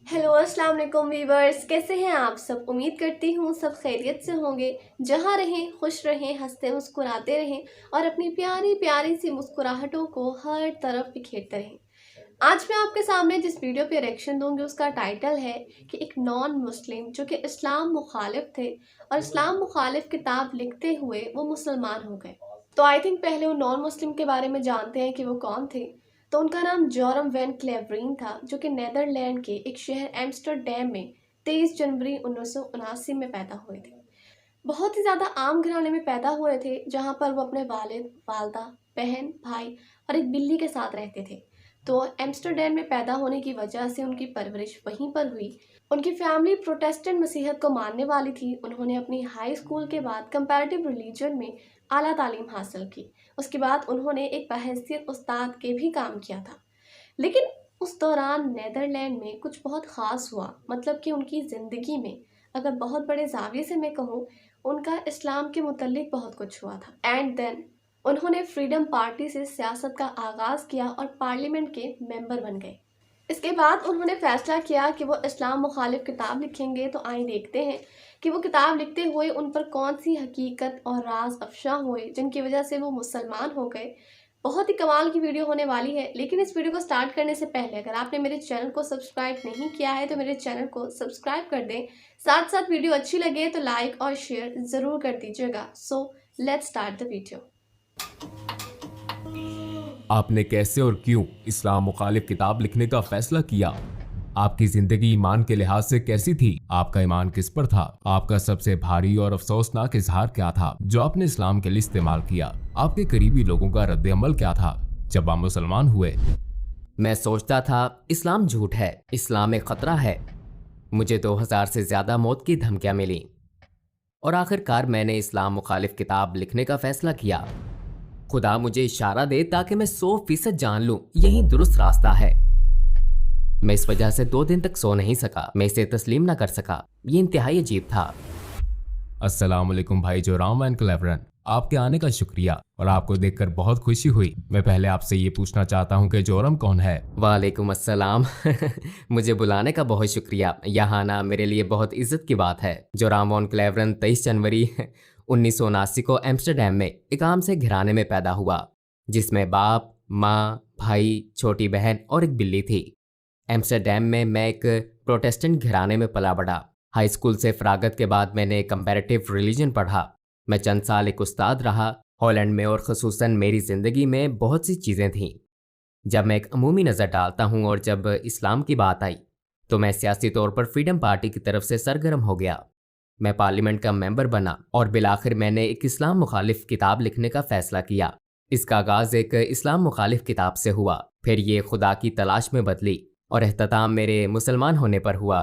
Hello अस्सलाम वालेकुम viewers, कैसे हैं आप सब। उम्मीद करती हूँ सब खैरियत से होंगे। जहाँ रहें खुश रहें, हंसते मुस्कुराते रहें और अपनी प्यारी प्यारी सी मुस्कुराहटों को हर तरफ बिखेरते रहें। आज मैं आपके सामने जिस वीडियो पे रिएक्शन दूंगी उसका टाइटल है कि एक नॉन मुस्लिम जो कि इस्लाम मुखालिफ थे और इस्लाम मुखालिफ किताब लिखते हुए वो मुसलमान हो गए। तो आई थिंक पहले वो नॉन मुस्लिम के बारे में जानते हैं कि वो कौन थे। तो उनका नाम जोरम वैन क्लेवरीन था, जो कि नेदरलैंड के एक शहर एम्स्टरडैम में 23 जनवरी 1979 में पैदा हुए थे। बहुत ही ज़्यादा आम घराने में पैदा हुए थे, जहाँ पर वो अपने वालिद, वालदा, बहन, भाई और एक बिल्ली के साथ रहते थे। तो एम्स्टरडैम में पैदा होने की वजह से उनकी परवरिश वहीं पर हुई। उनकी फैमिली प्रोटेस्टेंट मसीहत को मानने वाली थी। उन्होंने अपनी हाई स्कूल के बाद कंपैरेटिव रिलीजन में आला तालीम हासिल की। उसके बाद उन्होंने एक बहैसियत उस्ताद के भी काम किया था। लेकिन उस दौरान नेदरलैंड में कुछ बहुत ख़ास हुआ, मतलब कि उनकी ज़िंदगी में अगर बहुत बड़े ज़ाविये से मैं कहूँ, उनका इस्लाम के मुतल्लिक बहुत कुछ हुआ था। एंड देन उन्होंने फ्रीडम पार्टी से सियासत का आगाज़ किया और पार्लियामेंट के मेंबर बन गए। इसके बाद उन्होंने फैसला किया कि वो इस्लाम मुखालिफ किताब लिखेंगे। तो आइए देखते हैं कि वो किताब लिखते हुए उन पर कौन सी हकीकत और राज अफशा हुए जिनकी वजह से वो मुसलमान हो गए। बहुत ही कमाल की वीडियो होने वाली है। लेकिन इस वीडियो को स्टार्ट करने से पहले अगर आपने मेरे चैनल को सब्सक्राइब नहीं किया है तो मेरे चैनल को सब्सक्राइब कर दें। साथ साथ वीडियो अच्छी लगे तो लाइक और शेयर ज़रूर कर दीजिएगा। So let's start the video. आपने कैसे और क्यों इस्लाम मुखालिफ किताब लिखने का फैसला किया? आपकी जिंदगी ईमान के लिहाज से कैसी थी? आपका ईमान किस पर था? आपका सबसे भारी और अफसोसनाक इजहार क्या था जो आपने इस्लाम के लिए इस्तेमाल किया? आपके करीबी लोगों का रद्द अमल क्या था जब आप मुसलमान हुए? मैं सोचता था इस्लाम झूठ है, इस्लाम एक खतरा है। मुझे 2000 से ज्यादा मौत की धमकियां मिली और आखिरकार मैंने इस्लाम मुखालिफ किताब लिखने का फैसला किया। खुदा मुझे इशारा दे ताकि मैं 100% जान लूं यही दुरुस्त रास्ता है। मैं इस वजह से 2 दिन तक सो नहीं सका। मैं इसे तस्लीम ना कर सका। ये इंतहाई अजीब था। अस्सलाम वालेकुम भाई जोराम एंड क्लेवरन, आपके आने का शुक्रिया और आपको देखकर बहुत खुशी हुई। मैं पहले आपसे ये पूछना चाहता हूँ कि जोरम कौन है? वालेकुम अस्सलाम। मुझे बुलाने का बहुत शुक्रिया। यहाँ आना मेरे लिए बहुत इज्जत की बात है। जोराम वॉन क्लेवरन 23 जनवरी 1979 को एम्स्टरडैम में एक आम से घराने में पैदा हुआ, जिसमें बाप, माँ, भाई, छोटी बहन और एक बिल्ली थी। एम्स्टरडैम में मैं एक प्रोटेस्टेंट घराने में पला बढ़ा। हाई स्कूल से फरागत के बाद मैंने कंपैरेटिव रिलीजन पढ़ा। मैं चंद साल एक उस्ताद रहा। हॉलैंड में और ख़ुसूसन मेरी ज़िंदगी में बहुत सी चीज़ें थीं। जब मैं एक अमूमी नज़र डालता हूँ और जब इस्लाम की बात आई तो मैं सियासी तौर पर फ्रीडम पार्टी की तरफ से सरगर्म हो गया। मैं पार्लियामेंट का मेंबर बना और बिलाखिर मैंने एक इस्लाम मुखालिफ किताब लिखने का फैसला किया। इसका आगाज़ एक इस्लाम मुखालिफ किताब से हुआ, फिर ये खुदा की तलाश में बदली और अख्ताम मेरे मुसलमान होने पर हुआ।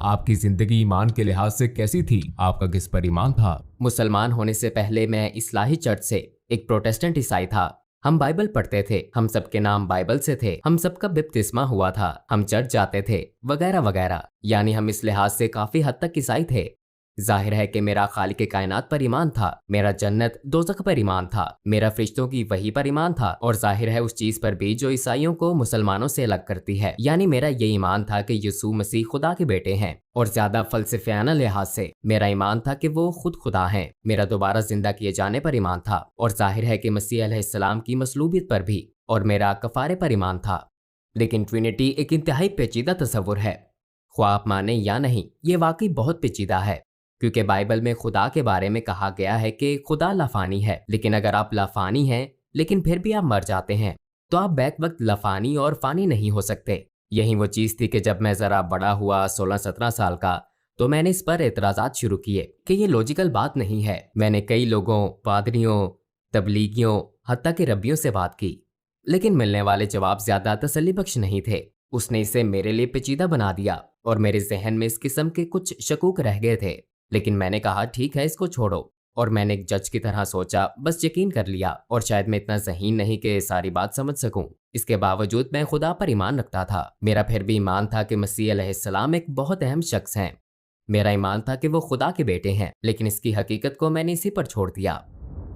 आपकी जिंदगी ईमान के लिहाज से कैसी थी? आपका किस पर ईमान था? मुसलमान होने से पहले मैं इस्लाही चर्च से एक प्रोटेस्टेंट ईसाई था। हम बाइबल पढ़ते थे, हम सबके नाम बाइबल से थे, हम सबका बपतिस्मा हुआ था, हम चर्च जाते थे, वगैरह वगैरह। यानी हम इस लिहाज से काफी हद तक ईसाई थे। जाहिर है कि मेरा खालिक कायनात पर ईमान था, मेरा जन्नत दोज़ख पर ईमान था, मेरा फरिश्तों की वही पर ईमान था और जाहिर है उस चीज पर भी जो ईसाइयों को मुसलमानों से अलग करती है। यानी मेरा ये ईमान था कि यीशु मसीह खुदा के बेटे हैं और ज्यादा फलसफियाना लिहाज से मेरा ईमान था कि वो खुद खुदा हैं। मेरा दोबारा जिंदा किए जाने पर ईमान था और जाहिर है कि मसीह अलैहिस्सलाम की मसलूबियत पर भी, और मेरा कफारे पर ईमान था। लेकिन ट्रिनिटी एक इंतहाई पेचीदा तस्वुर है, ख्वाह आप माने या नहीं, ये वाकई बहुत पेचीदा है, क्योंकि बाइबल में खुदा के बारे में कहा गया है कि खुदा लाफानी है। लेकिन अगर आप लाफानी हैं लेकिन फिर भी आप मर जाते हैं तो आप बैक वक्त लाफानी और फानी नहीं हो सकते। यही वो चीज़ थी कि जब मैं ज़रा बड़ा हुआ, 16-17 साल का, तो मैंने इस पर एतराज़ात शुरू किए कि ये लॉजिकल बात नहीं है। मैंने कई लोगों, पादरियों, तबलीगियों, हत्ता के रब्बियों से बात की, लेकिन मिलने वाले जवाब ज़्यादा तसल्ली बख्श नहीं थे। उसने इसे मेरे लिए पेचीदा बना दिया और मेरे जहन में इस किस्म के कुछ शकूक रह गए थे। लेकिन मैंने कहा ठीक है, इसको छोड़ो। और मैंने एक जज की तरह सोचा, बस यकीन कर लिया। और शायद मैं इतना ज़हीन नहीं कि सारी बात समझ सकूं। इसके बावजूद मैं खुदा पर ईमान रखता था। मेरा फिर भी ईमान था कि मसीह अलैहिस्सलाम एक बहुत अहम शख्स हैं। मेरा ईमान था कि वो खुदा के बेटे हैं, लेकिन इसकी हकीकत को मैंने इसी पर छोड़ दिया।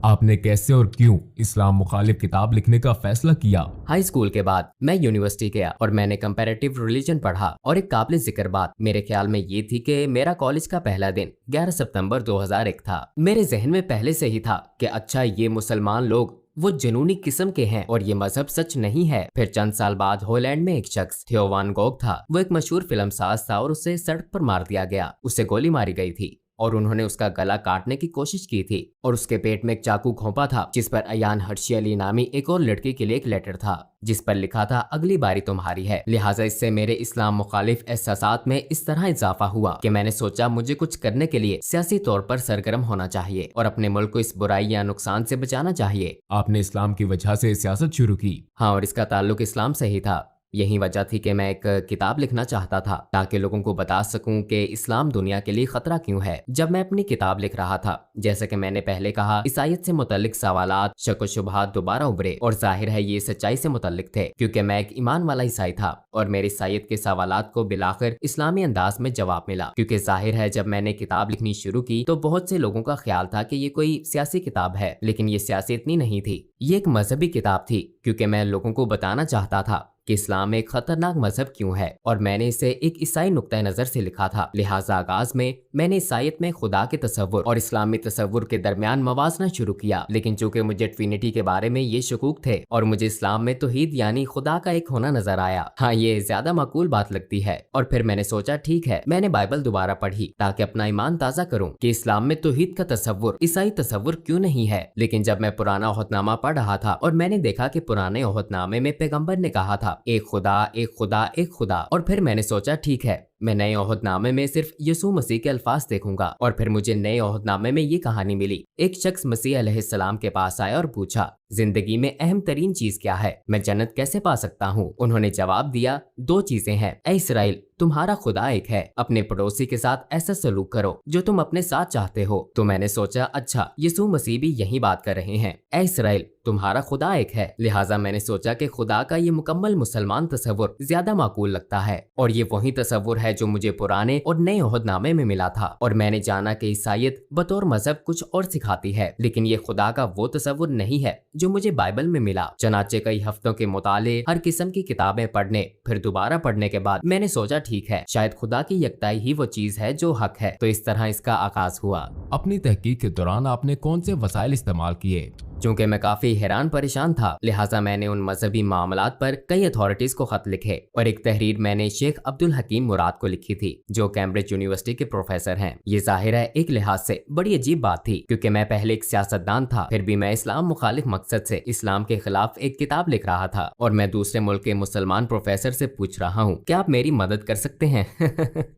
आपने कैसे और क्यों इस्लाम मुखालिफ किताब लिखने का फैसला किया? हाई स्कूल के बाद मैं यूनिवर्सिटी गया और मैंने कंपैरेटिव रिलीजन पढ़ा और एक काबिल जिक्र बात मेरे ख्याल में ये थी कि मेरा कॉलेज का पहला दिन 11 सितंबर 2001 था। मेरे जहन में पहले से ही था कि अच्छा ये मुसलमान लोग वो जुनूनी किस्म के हैं और ये मजहब सच नहीं है। फिर चंद साल बाद हॉलैंड में एक शख्स थियो वान गोग था। वो एक मशहूर फिल्म साज था और उसे सड़क पर मार दिया गया। उसे गोली मारी गई थी और उन्होंने उसका गला काटने की कोशिश की थी और उसके पेट में एक चाकू घोंपा था जिस पर अयान हर्षी अली नामी एक और लड़की के लिए एक लेटर था जिस पर लिखा था अगली बारी तुम्हारी है। लिहाजा इससे मेरे इस्लाम मुखालिफ एहसासात में इस तरह इजाफा हुआ कि मैंने सोचा मुझे कुछ करने के लिए सियासी तौर पर सरगर्म होना चाहिए और अपने मुल्क को इस बुराई या नुकसान से बचाना चाहिए। आपने इस्लाम की वजह से सियासत शुरू की? हाँ, और इसका ताल्लुक इस्लाम से ही था। यही वजह थी कि मैं एक किताब लिखना चाहता था ताकि लोगों को बता सकूं कि इस्लाम दुनिया के लिए खतरा क्यों है। जब मैं अपनी किताब लिख रहा था, जैसे कि मैंने पहले कहा, ईसाईयत से मुतल्लिक सवालात, शक व शुबहात दोबारा उभरे और जाहिर है ये सच्चाई से मुतल्लिक थे क्योंकि मैं एक ईमान वाला ईसाई था और मेरे ईसाईयत के सवालात को बिलाखिर इस्लामी अंदाज में जवाब मिला। क्योंकि जाहिर है जब मैंने किताब लिखनी शुरू की तो बहुत से लोगों का ख्याल था कि ये कोई सियासी किताब है, लेकिन ये सियासी इतनी नहीं थी। ये एक मजहबी किताब थी क्योंकि मैं लोगों को बताना चाहता था कि इस्लाम एक खतरनाक मजहब क्यों है और मैंने इसे एक ईसाई नुक्ता नजर से लिखा था। लिहाजा आगाज में मैंने ईसाईयत में खुदा के तसव्वुर और इस्लामी तसव्वुर के दरमियान मवाजना शुरू किया, लेकिन चूंकि मुझे ट्रिनिटी के बारे में ये शकूक थे और मुझे इस्लाम में तौहीद यानी खुदा का एक होना नजर आया। हाँ, ये ज्यादा माकूल बात लगती है और फिर मैंने सोचा ठीक है, मैंने बाइबल दोबारा पढ़ी ताकि अपना ईमान ताजा करूं कि इस्लाम में तौहीद का तसव्वुर ईसाई तसव्वुर क्यों नहीं है। लेकिन जब मैं पुराना ओहदनामा पढ़ रहा था और मैंने देखा कि पुराने ओहदनामे में पैगंबर ने कहा था एक खुदा एक खुदा एक खुदा, और फिर मैंने सोचा ठीक है, मैं नए ओहदनामे में सिर्फ यीशु मसीह के अल्फाज देखूंगा। और फिर मुझे नए ओहदनामे में ये कहानी मिली। एक शख्स मसीह अलैहिस्सलाम के पास आया और पूछा जिंदगी में अहम तरीन चीज क्या है, मैं जन्नत कैसे पा सकता हूँ। उन्होंने जवाब दिया 2 चीजें हैं, ऐ इसराइल तुम्हारा खुदा एक है, अपने पड़ोसी के साथ ऐसा सलूक करो जो तुम अपने साथ चाहते हो। तो मैंने सोचा अच्छा यीशु मसीह भी यही बात कर रहे हैं, ऐ इसराइल तुम्हारा खुदा एक है। लिहाजा मैंने सोचा कि खुदा का ये मुकम्मल मुसलमान तसव्वुर ज्यादा माकूल लगता है और ये वही तसव्वुर है जो मुझे पुराने और नए ओहदनामे में मिला था। और मैंने जाना कि ईसाईयत बतौर मजहब कुछ और सिखाती है, लेकिन ये खुदा का वो तसव्वुर नहीं है जो मुझे बाइबल में मिला। चनाचे कई हफ्तों के मुताले, हर किस्म की किताबें पढ़ने फिर दोबारा पढ़ने के बाद मैंने सोचा ठीक है, शायद खुदा की यकताई ही वो चीज है जो हक है। तो इस तरह इसका आगाज हुआ। अपनी तहकीक के दौरान आपने कौन से वसाइल इस्तेमाल किए? चूंकि मैं काफी हैरान परेशान था, लिहाजा मैंने उन मजहबी मामलात पर कई अथॉरिटीज को खत लिखे और एक तहरीर मैंने शेख अब्दुल हकीम मुराद को लिखी थी जो कैम्ब्रिज यूनिवर्सिटी के प्रोफेसर हैं। ये जाहिर है एक लिहाज से बड़ी अजीब बात थी क्योंकि मैं पहले एक सियासतदान था, फिर भी मैं इस्लाम मुखालिफ मकसद से इस्लाम के खिलाफ एक किताब लिख रहा था और मैं दूसरे मुल्क के मुसलमान प्रोफेसर से पूछ रहा हूँ क्या आप मेरी मदद कर सकते हैं।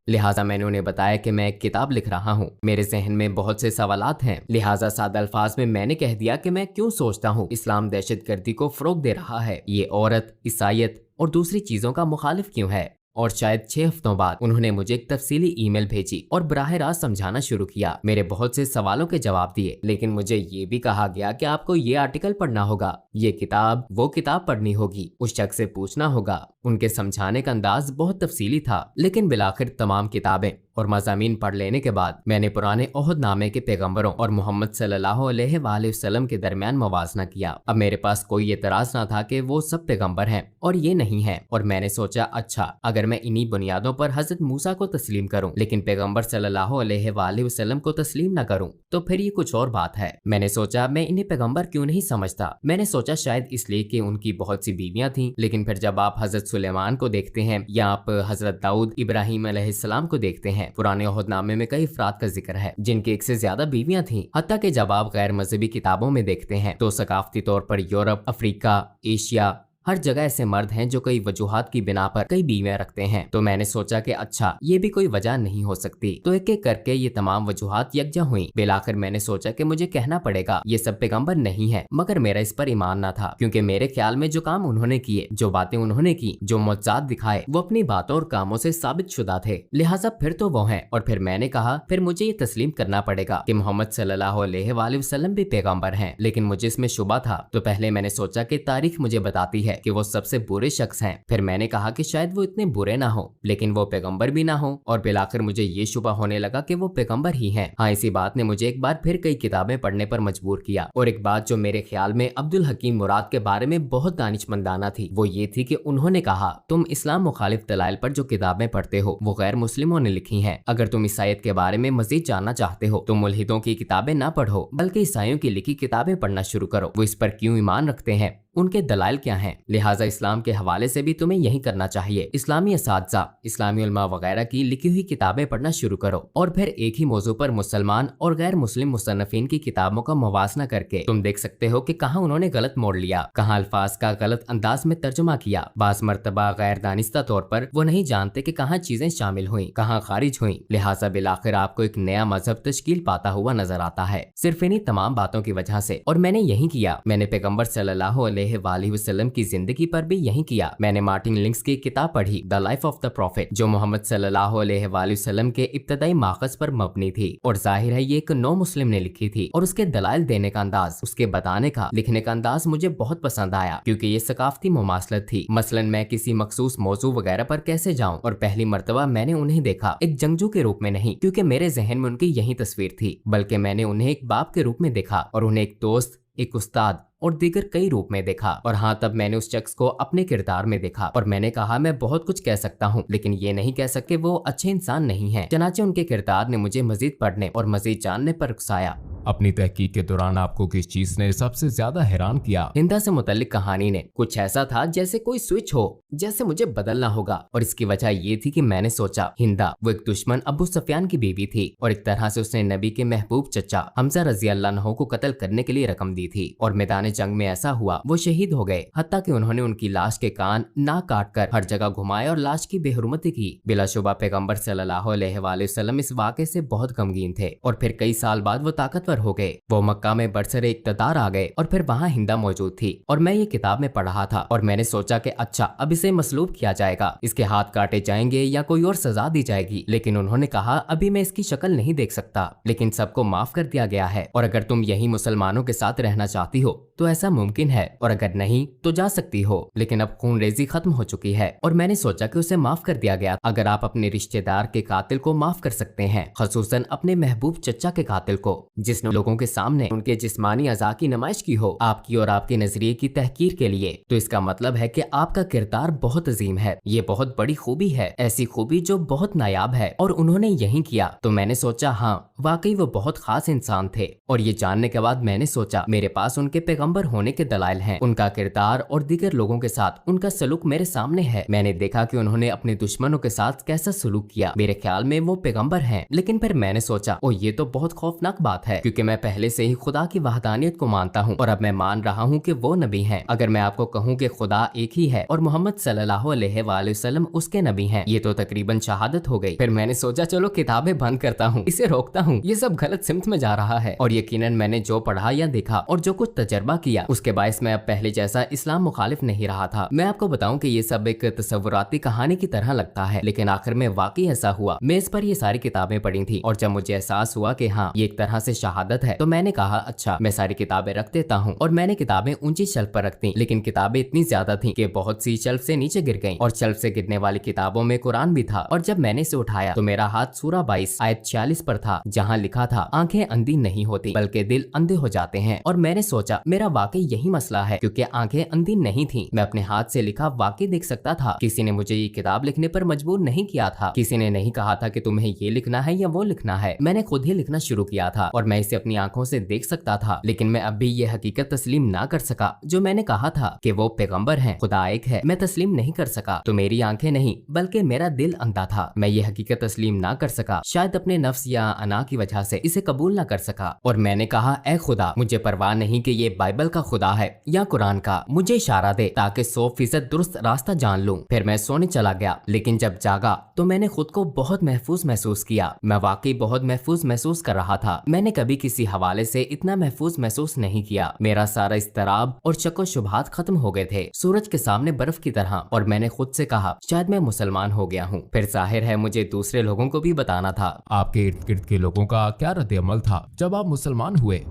लिहाजा मैंने उन्हें बताया कि मैं एक किताब लिख रहा हूँ, मेरे जहन में बहुत से सवालात हैं। लिहाजा सादा अल्फाज में मैंने कह दिया कि मैं क्यों सोचता हूँ इस्लाम दहशतगर्दी को फरोग दे रहा है, ये औरत, ईसाईयत और दूसरी चीजों का मुखालिफ क्यों है। और शायद 6 हफ्तों बाद उन्होंने मुझे एक तफसीली ईमेल भेजी और बराह रास्त समझाना शुरू किया। मेरे बहुत से सवालों के जवाब दिए, लेकिन मुझे ये भी कहा गया कि आपको ये आर्टिकल पढ़ना होगा, ये किताब वो किताब पढ़नी होगी, उस शख्स से पूछना होगा। उनके समझाने का अंदाज बहुत तफसीली था, लेकिन बिलाखिर तमाम किताबें और मज़ामीन पढ़ लेने के बाद मैंने पुराने ओहदनामे के पैगंबरों और मोहम्मद सल्लल्लाहु अलैहि वसल्लम के दरमियान मवाजना किया। अब मेरे पास कोई एतराज ना था कि वो सब पैगंबर हैं और ये नहीं है, और मैंने सोचा अच्छा अगर मैं इन्हीं बुनियादों पर हजरत मूसा को तस्लीम करूं लेकिन पैगंबर सल्लल्लाहु अलैहि वसल्लम को तस्लीम न करूं तो फिर ये कुछ और बात है। मैंने सोचा मैं इन्हें पैगंबर क्यों नहीं समझता। मैंने सोचा शायद इसलिए कि उनकी बहुत सी बीवियां थीं, लेकिन फिर जब आप हजरत सुलेमान को देखते हैं या आप हजरत दाऊद इब्राहिम अलैहिस्सलाम को देखते हैं, पुराने ओहदनामे में कई अफराद का जिक्र है जिनकी 1 से ज्यादा बीवियां थीं। हत्ता कि जब आप गैर मजहबी किताबों में देखते हैं तो सकाफती तौर पर यूरोप, अफ्रीका, एशिया, हर जगह ऐसे मर्द हैं जो कई वजूहात की बिना पर कई बीवियां रखते हैं। तो मैंने सोचा कि अच्छा ये भी कोई वजह नहीं हो सकती। तो एक एक करके ये तमाम वजूहात यकजा हुई। बिलाखिर मैंने सोचा कि मुझे कहना पड़ेगा ये सब पैगंबर नहीं है, मगर मेरा इस पर ईमान ना था क्योंकि मेरे ख्याल में जो काम उन्होंने किए, जो बातें उन्होंने की, जो मुअज्जात दिखाए, वो अपनी बातों और कामों से साबित शुदा थे। लिहाजा फिर तो वो हैं। और फिर मैंने कहा फिर मुझे ये तस्लीम करना पड़ेगा कि मोहम्मद सल्लल्लाहु अलैहि वसल्लम भी पैगंबर हैं, लेकिन मुझे इसमें शुबा था। तो पहले मैंने सोचा कि तारीख मुझे बताती है कि वो सबसे बुरे शख्स हैं। फिर मैंने कहा कि शायद वो इतने बुरे ना हो, लेकिन वो पैगंबर भी ना हो, और फिर आखिर मुझे ये शुबा होने लगा कि वो पैगंबर ही हैं। हाँ, इसी बात ने मुझे एक बार फिर कई किताबें पढ़ने पर मजबूर किया। और एक बात जो मेरे ख्याल में अब्दुल हकीम मुराद के बारे में बहुत दानिशमंदाना थी, वो ये थी कि उन्होंने कहा, तुम इस्लाम मुखालिफ दलाइल पर जो किताबें पढ़ते हो वो गैर मुस्लिमों ने लिखी हैं। अगर तुम ईसाईयत के बारे में मजीद जानना चाहते हो तो मुल्हिदों की किताबें ना पढ़ो, बल्कि ईसाइयों की लिखी किताबें पढ़ना शुरू करो। वो इस पर क्यों ईमान रखते हैं, उनके दलाइल क्या हैं। लिहाजा इस्लाम के हवाले से भी तुम्हें यही करना चाहिए। इस्लामी असातिज़ा, इस्लामी उलमा वगैरह की लिखी हुई किताबें पढ़ना शुरू करो, और फिर एक ही मौजू पर मुसलमान और गैर मुस्लिम मुसन्निफीन की किताबों का मुवाजना करके तुम देख सकते हो कि कहाँ उन्होंने गलत मोड़ लिया, कहाँ अल्फाज का गलत अंदाज में तर्जुमा किया। बाज़ मर्तबा गैर दानिस्ता तौर पर वो नहीं जानते कि कहाँ चीजें शामिल हुई, कहाँ खारिज हुई। लिहाजा बिलाखिर आपको एक नया मजहब तश्कील पाता हुआ नजर आता है, सिर्फ इन्हीं तमाम बातों की वजह से। और मैंने यही किया। मैंने पैगंबर सल्लल्लाहु अलैहि वसल्लम की जिंदगी पर भी यही किया। मैंने मार्टिन लिंक्स की किताब पढ़ी, the life of the profit, जो मोहम्मद सल्लल्लाहु अलैहि वसल्लम के इब्तदाई माखज़ पर मबनी थी। और जाहिर है ये एक नो मुस्लिम ने लिखी थी, और उसके दलाइल देने का अंदाज, उसके बताने का, लिखने का अंदाज मुझे बहुत पसंद आया, क्योंकि ये सकाफती मुमासलत थी। मसलन मैं किसी मखसूस मौजू वगैरह पर कैसे जाऊं, और पहली मर्तबा मैंने उन्हें देखा एक जंगजू के रूप में नहीं, क्योंकि मेरे जहन में उनकी यही तस्वीर थी, बल्कि मैंने उन्हें एक बाप के रूप में देखा, और उन्हें एक दोस्त, एक उस्ताद और दीगर कई रूप में देखा। और हाँ, तब मैंने उस शख्स को अपने किरदार में देखा, और मैंने कहा मैं बहुत कुछ कह सकता हूँ, लेकिन ये नहीं कह सकते वो अच्छे इंसान नहीं है। चनाचे उनके किरदार ने मुझे मजीद पढ़ने और मजीद जानने पर उकसाया। अपनी तहकीक के दौरान आपको किस चीज ने सबसे ज्यादा हैरान किया? हिंदा से मुतल्लिक कहानी ने कुछ ऐसा था जैसे कोई स्विच हो, जैसे मुझे बदलना होगा। और इसकी वजह ये थी कि मैंने सोचा हिंदा वो एक दुश्मन अबू सुफियान की बीवी थी, और एक तरह से उसने नबी के महबूब चचा हमजा रजी अल्लाह अन्हु को कत्ल करने के लिए रकम दी थी। और मैदान जंग में ऐसा हुआ वो शहीद हो गए, हत्ता कि उन्होंने उनकी लाश के कान नाक काट कर हर जगह घुमाए और लाश की बेहुरमती की। बिलाशुबा पैगंबर सल्लल्लाहु अलैहि वसल्लम इस वाक़े से बहुत गमगीन थे, और फिर कई साल बाद वो ताकतवर हो गए। वो मक्का में बरसरे इक़्तिदार आ गए, और फिर वहाँ हिंदा मौजूद थी, और मैं ये किताब में पढ़ रहा था, और मैंने सोचा कि अच्छा अब इसे मसलूब किया जाएगा, इसके हाथ काटे जाएंगे या कोई और सजा दी जाएगी। लेकिन उन्होंने कहा अभी मैं इसकी शक्ल नहीं देख सकता, लेकिन सबको माफ कर दिया गया है, और अगर तुम यही मुसलमानों के साथ रहना चाहती हो तो ऐसा मुमकिन है, और अगर नहीं तो जा सकती हो, लेकिन अब खून रेजी खत्म हो चुकी है। और मैंने सोचा कि उसे माफ कर दिया गया। अगर आप अपने रिश्तेदार के कातिल को माफ कर सकते हैं, खसूसन अपने महबूब चचा के कातिल को, जिसने लोगों के सामने उनके जिस्मानी अज़ा की नुमाइश की हो आपकी और आपके नजरिए की तहकीर के लिए, तो इसका मतलब है कि आपका किरदार बहुत अजीम है। ये बहुत बड़ी खूबी है, ऐसी खूबी जो बहुत नायाब है, और उन्होंने यही किया। तो मैंने सोचा हाँ वाकई वो बहुत खास इंसान थे। और ये जानने के बाद मैंने सोचा मेरे पास उनके पैगंबर होने के दलाइल हैं, उनका किरदार और दीगर लोगों के साथ उनका सलूक मेरे सामने है। मैंने देखा कि उन्होंने अपने दुश्मनों के साथ कैसा सलूक किया। मेरे ख्याल में वो पैगंबर हैं। लेकिन फिर मैंने सोचा ओ ये तो बहुत खौफनाक बात है, क्योंकि मैं पहले से ही खुदा की वहदानियत को मानता हूँ, और अब मैं मान रहा हूँ कि वो नबी हैं। अगर मैं आपको कहूँ कि खुदा एक ही है और मोहम्मद सल्लल्लाहु अलैहि वसल्लम उसके नबी हैं, ये तो तकरीबन शहादत हो गई। फिर मैंने सोचा चलो किताबें बंद करता हूँ, इसे रोकता हूँ, ये सब गलत सिमत में जा रहा है। और यकीनन मैंने जो पढ़ा या देखा और जो कुछ तजर्बा किया, उसके बायस मैं अब पहले जैसा इस्लाम मुखालिफ नहीं रहा था। मैं आपको बताऊं कि ये सब एक तसव्वुराती कहानी की तरह लगता है, लेकिन आखिर में वाकई ऐसा हुआ। मैं इस पर ये सारी किताबें पढ़ी थी, और जब मुझे एहसास हुआ कि हाँ ये एक तरह से शहादत है, तो मैंने कहा अच्छा मैं सारी किताबें रख देता हूँ। और मैंने किताबें ऊंची शेल्फ पर रख दी, लेकिन किताबें इतनी ज्यादा थी कि बहुत सी शेल्फ से नीचे गिर गईं, और शेल्फ से गिरने वाली किताबों में कुरान भी था। और जब मैंने इसे उठाया तो मेरा हाथ सूरा 22 आयत 46 पर था, जहाँ लिखा था आंखें अंधी नहीं होती बल्कि दिल अंधे हो जाते हैं। और मैंने सोचा मेरा वाकई यही मसला है, क्योंकि आंखें अंधी नहीं थी। मैं अपने हाथ से लिखा वाकई देख सकता था। किसी ने मुझे ये किताब लिखने पर मजबूर नहीं किया था, किसी ने नहीं कहा था कि तुम्हें ये लिखना है या वो लिखना है। मैंने खुद ही लिखना शुरू किया था, और मैं इसे अपनी आंखों से देख सकता था। लेकिन मैं अब भी ये हकीकत तस्लीम ना कर सका जो मैंने कहा था कि वो पैगंबर हैं, खुदा एक है, मैं तस्लीम नहीं कर सका। तो मेरी आंखें नहीं बल्कि मेरा दिल अंधा था। मैं ये हकीकत तस्लीम ना कर सका, शायद अपने नफ्स या अना की वजह से इसे कबूल ना कर सका। और मैंने कहा ऐ खुदा, मुझे परवाह नहीं कि ये बाइबल का खुदा है या कुरान का, मुझे इशारा दे ताकि 100% दुरुस्त रास्ता जान लूं। फिर मैं सोने चला गया, लेकिन जब जागा तो मैंने खुद को बहुत महफूज महसूस किया। मैं वाकई बहुत महफूज महसूस कर रहा था। मैंने कभी किसी हवाले से इतना महफूज महसूस नहीं किया। मेरा सारा इस्तराब और शक व शुबहात खत्म हो गए थे, सूरज के सामने बर्फ की तरह। और मैंने खुद से कहा शायद मैं मुसलमान हो गया हूँ। फिर जाहिर है मुझे दूसरे लोगों को भी बताना था। आपके इर्द गिर्द के लोगों का क्या रद्द अमल था जब आप मुसलमान हुए?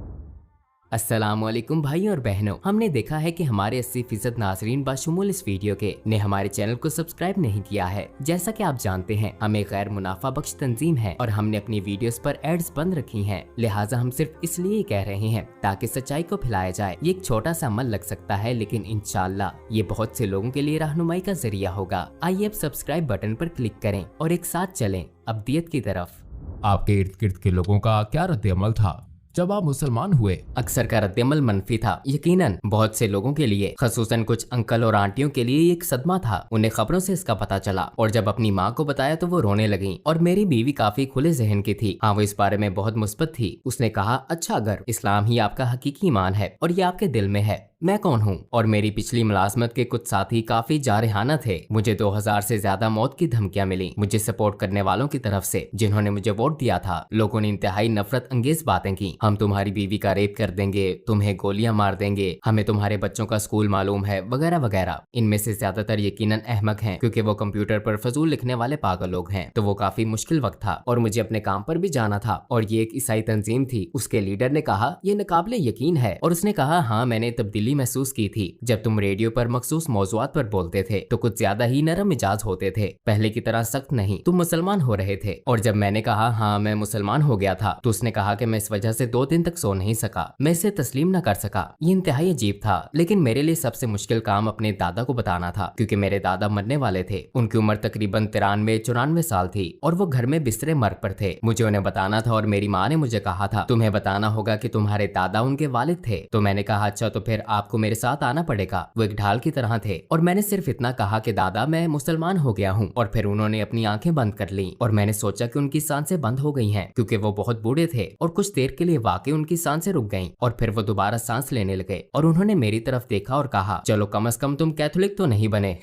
अस्सलामुअलैकुम भाई और बहनों, हमने देखा है कि हमारे 80% नाजरीन बाशुमूल इस वीडियो के ने हमारे चैनल को सब्सक्राइब नहीं किया है। जैसा कि आप जानते हैं, हम एक गैर मुनाफा बख्श तंजीम है और हमने अपनी वीडियोस पर एड्स बंद रखी हैं। लिहाजा हम सिर्फ इसलिए कह रहे हैं ताकि सच्चाई को फैलाया जाए। ये एक छोटा सा अमल लग सकता है, लेकिन इंशाअल्लाह ये बहुत से लोगों के लिए रहनुमाई का जरिया होगा। आइए अब सब्सक्राइब बटन पर क्लिक करें और एक साथ चलें अब्दियत की तरफ। आपके इर्द गिर्द के लोगों का क्या रद्द-ए-अमल था जब आप मुसलमान हुए? अक्सर का रद्द-ए-अमल मनफी था। यकीनन बहुत से लोगों के लिए, खसूसन कुछ अंकल और आंटियों के लिए ये एक सदमा था। उन्हें खबरों से इसका पता चला और जब अपनी माँ को बताया तो वो रोने लगी। और मेरी बीवी काफी खुले जहन की थी। हाँ, वो इस बारे में बहुत मुस्बत थी। उसने कहा, अच्छा अगर इस्लाम ही आपका हकीकी ईमान है और ये आपके दिल में है, मैं कौन हूँ? और मेरी पिछली मुलाजमत के कुछ साथी काफी जारहाना थे। मुझे 2000 से ज्यादा मौत की धमकियां मिली मुझे सपोर्ट करने वालों की तरफ से जिन्होंने मुझे वोट दिया था। लोगों ने इंतहाई नफरत अंगेज बातें की। हम तुम्हारी बीवी का रेप कर देंगे, तुम्हें गोलियां मार देंगे, हमें तुम्हारे बच्चों का स्कूल मालूम है, वगैरह वगैरह। इनमें से ज्यादातर यकीनन अहमक हैं, क्योंकि वो कंप्यूटर पर फजूल लिखने वाले पागल लोग हैं। तो वो काफी मुश्किल वक्त था और मुझे अपने काम पर भी जाना था। और ये एक ईसाई तंजीम थी। उसके लीडर ने कहा, ये नाकाबिले यकीन है। और उसने कहा, हाँ, मैंने तब्दीली महसूस की थी। जब तुम रेडियो पर मखसूस मौज़ूआत पर बोलते थे तो कुछ ज्यादा ही नरम मिजाज होते थे, पहले की तरह सख्त नहीं। तुम मुसलमान हो रहे थे। और जब मैंने कहा हाँ मैं मुसलमान हो गया था, तो उसने कहा कि मैं इस वजह से 2 दिन तक सो नहीं सका। मैं इसे तस्लीम न कर सका। ये इंतहाई अजीब था। लेकिन मेरे लिए सबसे मुश्किल काम अपने दादा को बताना था, क्योंकि मेरे दादा मरने वाले थे। उनकी उम्र तकरीबन 93-94 साल थी और वो घर में बिस्तरे मर्ग पर थे। मुझे उन्हें बताना था और मेरी माँ ने मुझे कहा था, तुम्हें बताना होगा कि तुम्हारे दादा उनके वालिद थे। तो मैंने कहा, अच्छा तो फिर आपको मेरे साथ आना पड़ेगा। वो एक ढाल की तरह थे। और मैंने सिर्फ इतना कहा कि दादा मैं मुसलमान हो गया हूँ। और फिर उन्होंने अपनी आंखें बंद कर ली और मैंने सोचा कि उनकी सांसें बंद हो गई हैं, क्योंकि वो बहुत बूढ़े थे। और कुछ देर के लिए वाकई उनकी सांसें रुक गईं और फिर वो दोबारा सांस लेने लगे। और उन्होंने मेरी तरफ देखा और कहा, चलो कम से कम तुम कैथोलिक तो नहीं बने।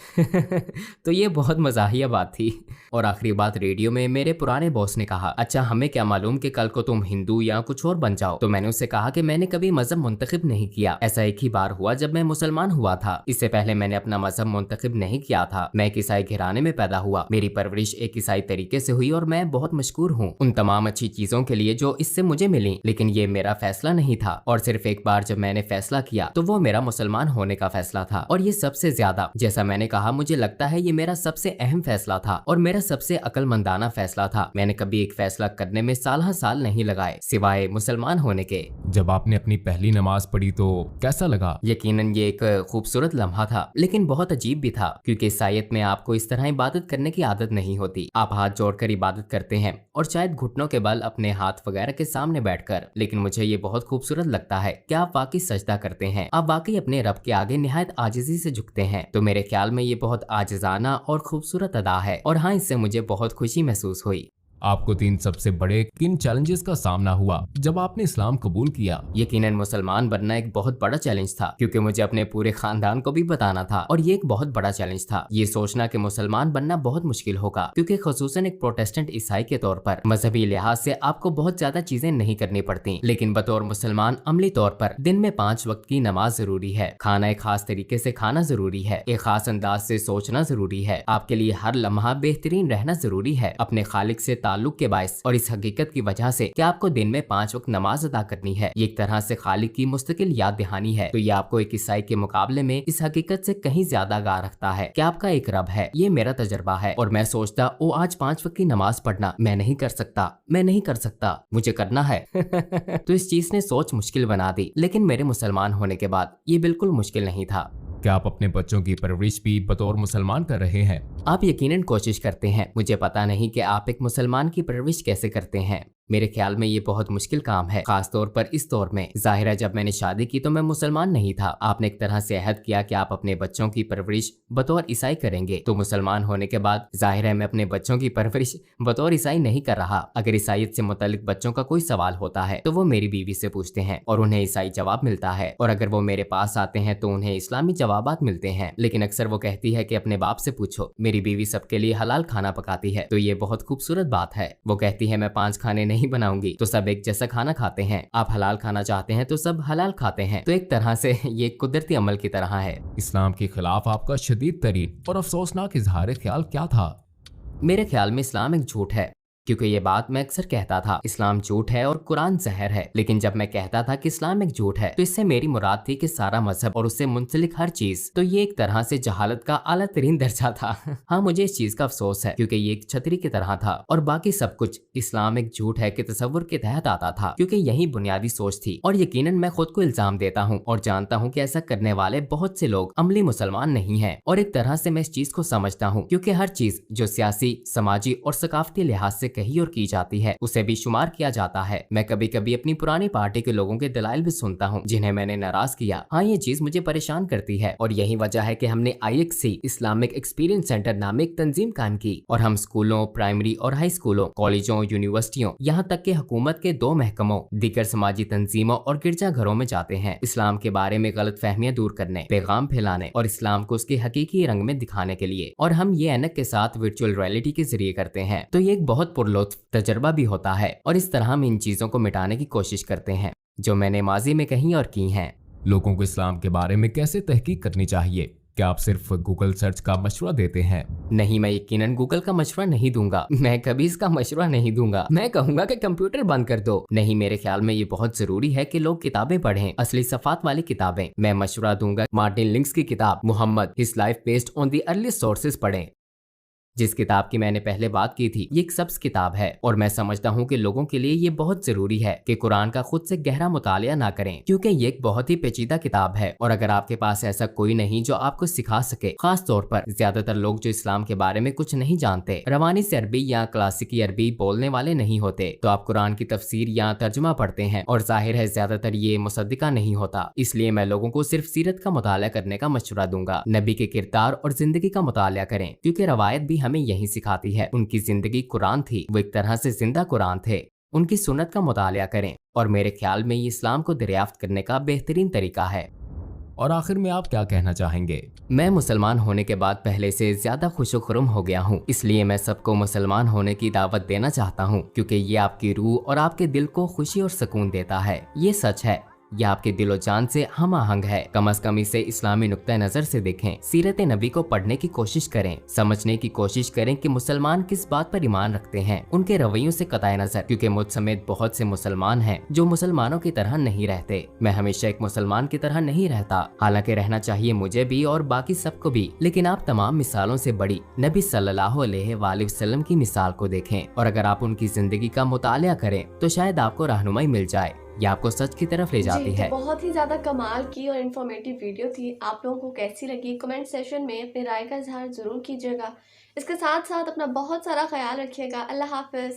तो ये बहुत मजाहिया बात थी। और आखिरी बात रेडियो में मेरे पुराने बॉस ने कहा, अच्छा हमें क्या मालूम कि कल को तुम हिंदू या कुछ और बन जाओ। तो मैंने उससे कहा कि मैंने कभी मजहब मुंतखब नहीं किया। ऐसा एक ही बार हुआ जब मैं मुसलमान हुआ था। इससे पहले मैंने अपना मजहब मुंतखब नहीं किया था। मैं एक ईसाई घराने में पैदा हुआ। मेरी परवरिश एक ईसाई तरीके से हुई और मैं बहुत मशकूर हूँ उन तमाम अच्छी चीजों के लिए जो इससे मुझे मिली। लेकिन ये मेरा फैसला नहीं था। और सिर्फ एक बार जब मैंने फैसला किया तो वो मेरा मुसलमान होने का फैसला था। और ये सबसे ज्यादा, जैसा मैंने कहा, मुझे लगता है ये मेरा सबसे अहम फैसला था और मेरा सबसे अक्लमंदाना फैसला था। मैंने कभी एक फैसला करने में साल नहीं लगाए सिवाय मुसलमान होने के। जब आपने अपनी पहली नमाज पढ़ी तो कैसा लगा? यकीनन ये एक खूबसूरत लम्हा था, लेकिन बहुत अजीब भी था, क्योंकि ईसाईयत में आपको इस तरह इबादत करने की आदत नहीं होती। आप हाथ जोड़कर इबादत करते हैं और शायद घुटनों के बल अपने हाथ वगैरह के सामने बैठकर। लेकिन मुझे ये बहुत खूबसूरत लगता है कि आप वाकई सजदा करते हैं। आप वाकई अपने रब के आगे निहायत आजिज़ी से झुकते हैं। तो मेरे ख्याल में ये बहुत आजिज़ाना और खूबसूरत अदा है। और हाँ, इससे मुझे बहुत खुशी महसूस हुई। आपको 3 सबसे बड़े किन चैलेंजेस का सामना हुआ जब आपने इस्लाम कबूल किया? यकीनन मुसलमान बनना एक बहुत बड़ा चैलेंज था, क्योंकि मुझे अपने पूरे खानदान को भी बताना था। और ये एक बहुत बड़ा चैलेंज था, ये सोचना कि मुसलमान बनना बहुत मुश्किल होगा, क्योंकि खुसूसन एक प्रोटेस्टेंट ईसाई के तौर पर मजहबी लिहाज से आपको बहुत ज्यादा चीजें नहीं करनी पड़ती। लेकिन बतौर मुसलमान अमली तौर पर दिन में 5 वक्त की नमाज जरूरी है, खाना एक खास तरीके से खाना जरूरी है, एक खास अंदाज से सोचना जरूरी है, आपके लिए हर लम्हा बेहतरीन रहना जरूरी है अपने खालिक से ताल्लुक के बायस। और इस हकीकत की वजह से कि आपको दिन में 5 वक्त नमाज अदा करनी है, ये एक तरह से खालिक की मुस्तकिल याद दहानी है। तो ये आपको एक ईसाई के मुकाबले में इस हकीकत से कहीं ज्यादा आगाह रखता है कि आपका एक रब है। ये मेरा तजर्बा है। और मैं सोचता, ओ आज 5 वक्त की नमाज पढ़ना मैं नहीं कर सकता, मैं नहीं कर सकता, मुझे करना है। तो इस चीज ने सोच मुश्किल बना दी। लेकिन मेरे मुसलमान होने के बाद ये बिल्कुल मुश्किल नहीं था। क्या आप अपने बच्चों की परवरिश भी बतौर मुसलमान कर रहे हैं? आप यकीनन कोशिश करते हैं। मुझे पता नहीं कि आप एक मुसलमान की परवरिश कैसे करते हैं। मेरे ख्याल में ये बहुत मुश्किल काम है, खास तौर पर इस दौर में। जाहिर है जब मैंने शादी की तो मैं मुसलमान नहीं था। आपने एक तरह से अहद किया कि आप अपने बच्चों की परवरिश बतौर ईसाई करेंगे। तो मुसलमान होने के बाद जाहिर है मैं अपने बच्चों की परवरिश बतौर ईसाई नहीं कर रहा। अगर ईसाईयत से मुतालिक बच्चों का कोई सवाल होता है तो वो मेरी बीवी से पूछते हैं और उन्हें ईसाई जवाब मिलता है। और अगर वो मेरे पास आते हैं तो उन्हें इस्लामी जवाबात मिलते हैं। लेकिन अक्सर वो कहती है कि अपने बाप से पूछो। मेरी बीवी सबके लिए हलाल खाना पकाती है, तो ये बहुत खूबसूरत बात है। वो कहती है मैं 5 खाने नहीं बनाऊंगी तो सब एक जैसा खाना खाते हैं। आप हलाल खाना चाहते हैं तो सब हलाल खाते हैं। तो एक तरह से ये कुदरती अमल की तरह है। इस्लाम के खिलाफ आपका शदीद तरीन और अफसोसनाक इजहार ख्याल क्या था? मेरे ख्याल में इस्लाम एक झूठ है। کیونکہ یہ بات میں اکثر کہتا تھا اسلام جھوٹ ہے اور قرآن زہر ہے، لیکن جب میں کہتا تھا کہ اسلام ایک جھوٹ ہے تو اس سے میری مراد تھی کہ سارا مذہب اور اس سے منسلک ہر چیز، تو یہ ایک طرح سے جہالت کا اعلیٰ ترین درجہ تھا۔ ہاں مجھے اس چیز کا افسوس ہے کیونکہ یہ ایک چھتری کی طرح تھا اور باقی سب کچھ اسلام ایک جھوٹ ہے کہ تصور کے تحت آتا تھا، کیونکہ یہی بنیادی سوچ تھی۔ اور یقیناً میں خود کو الزام دیتا ہوں اور جانتا ہوں کہ ایسا کرنے والے بہت سے لوگ عملی مسلمان نہیں ہیں، اور ایک طرح سے میں اس چیز کو سمجھتا ہوں کیونکہ ہر چیز جو سیاسی، سماجی اور ثقافتی لحاظ سے کہی اور کی جاتی ہے اسے بھی شمار کیا جاتا ہے۔ میں کبھی کبھی اپنی پرانی پارٹی کے لوگوں کے دلائل بھی سنتا ہوں جنہیں میں نے ناراض کیا۔ ہاں یہ چیز مجھے پریشان کرتی ہے اور یہی وجہ ہے کہ ہم نے IXC اسلامک ایکسپیرینس سینٹر نامی ایک تنظیم قائم کی، اور ہم اسکولوں، پرائمری اور ہائی اسکولوں، کالجوں، یونیورسٹیوں، یہاں تک کہ حکومت کے 2 محکموں، دیگر سماجی تنظیموں اور گرجا گھروں میں جاتے ہیں، اسلام کے بارے میں غلط فہمیاں دور کرنے، پیغام پھیلانے اور اسلام کو اس کے حقیقی رنگ میں دکھانے کے لیے، اور ہم یہ اینک کے ساتھ ورچوئل ریئلٹی کے ذریعے کرتے ہیں، تو یہ ایک بہت پرلطف تجربہ بھی ہوتا ہے، اور اس طرح ہم ان چیزوں کو مٹانے کی کوشش کرتے ہیں جو میں نے ماضی میں کہیں اور کی ہیں۔ لوگوں کو اسلام کے بارے میں کیسے تحقیق کرنی چاہیے؟ کیا آپ صرف گوگل سرچ کا مشورہ دیتے ہیں؟ نہیں، میں یقیناً گوگل کا مشورہ نہیں دوں گا، میں کبھی اس کا مشورہ نہیں دوں گا۔ میں کہوں گا کہ کمپیوٹر بند کر دو۔ نہیں، میرے خیال میں یہ بہت ضروری ہے کہ لوگ کتابیں پڑھیں، اصلی صفات والی کتابیں۔ میں مشورہ دوں گا مارٹن لنکس کی کتاب Muhammad his life based on the earliest sources پڑھیں۔ جس کتاب کی میں نے پہلے بات کی تھی، یہ ایک سبز کتاب ہے، اور میں سمجھتا ہوں کہ لوگوں کے لیے یہ بہت ضروری ہے کہ قرآن کا خود سے گہرا مطالعہ نہ کریں، کیونکہ یہ ایک بہت ہی پیچیدہ کتاب ہے، اور اگر آپ کے پاس ایسا کوئی نہیں جو آپ کو سکھا سکے، خاص طور پر زیادہ تر لوگ جو اسلام کے بارے میں کچھ نہیں جانتے، روانی سے عربی یا کلاسیکی عربی بولنے والے نہیں ہوتے، تو آپ قرآن کی تفسیر یا ترجمہ پڑھتے ہیں، اور ظاہر ہے زیادہ تر یہ مصدقہ نہیں ہوتا۔ اس لیے میں لوگوں کو صرف سیرت کا مطالعہ کرنے کا مشورہ دوں گا، نبی کے کردار اور زندگی کا مطالعہ کریں، کیونکہ روایت بھی ہمیں یہی سکھاتی ہے۔ ان کی زندگی قرآن تھی، وہ ایک طرح سے زندہ قرآن تھے۔ ان کی سنت کا مطالعہ کریں، اور میرے خیال میں یہ اسلام کو دریافت کرنے کا بہترین طریقہ ہے۔ اور آخر میں آپ کیا کہنا چاہیں گے؟ میں مسلمان ہونے کے بعد پہلے سے زیادہ خوش و خرم ہو گیا ہوں، اس لیے میں سب کو مسلمان ہونے کی دعوت دینا چاہتا ہوں، کیونکہ یہ آپ کی روح اور آپ کے دل کو خوشی اور سکون دیتا ہے۔ یہ سچ ہے، یہ آپ کے دل و جان سے ہم آہنگ ہے۔ کم از کم اسے اسلامی نقطہ نظر سے دیکھیں، سیرت نبی کو پڑھنے کی کوشش کریں، سمجھنے کی کوشش کریں کہ مسلمان کس بات پر ایمان رکھتے ہیں، ان کے رویوں سے قطع نظر، کیونکہ مجھ سمیت بہت سے مسلمان ہیں جو مسلمانوں کی طرح نہیں رہتے۔ میں ہمیشہ ایک مسلمان کی طرح نہیں رہتا، حالانکہ رہنا چاہیے مجھے بھی اور باقی سب کو بھی، لیکن آپ تمام مثالوں سے بڑی نبی صلی اللہ علیہ وآلہ وسلم کی مثال کو دیکھیں، اور اگر آپ ان کی زندگی کا مطالعہ کریں تو شاید آپ کو رہنمائی مل جائے، یہ آپ کو سچ کی طرف لے جاتی ہے۔ بہت ہی زیادہ کمال کی اور انفارمیٹیو ویڈیو تھی۔ آپ لوگوں کو کیسی لگی کمنٹ سیشن میں اپنے رائے کا اظہار ضرور کیجیے گا۔ اس کے ساتھ ساتھ اپنا بہت سارا خیال رکھیے گا۔ اللہ حافظ۔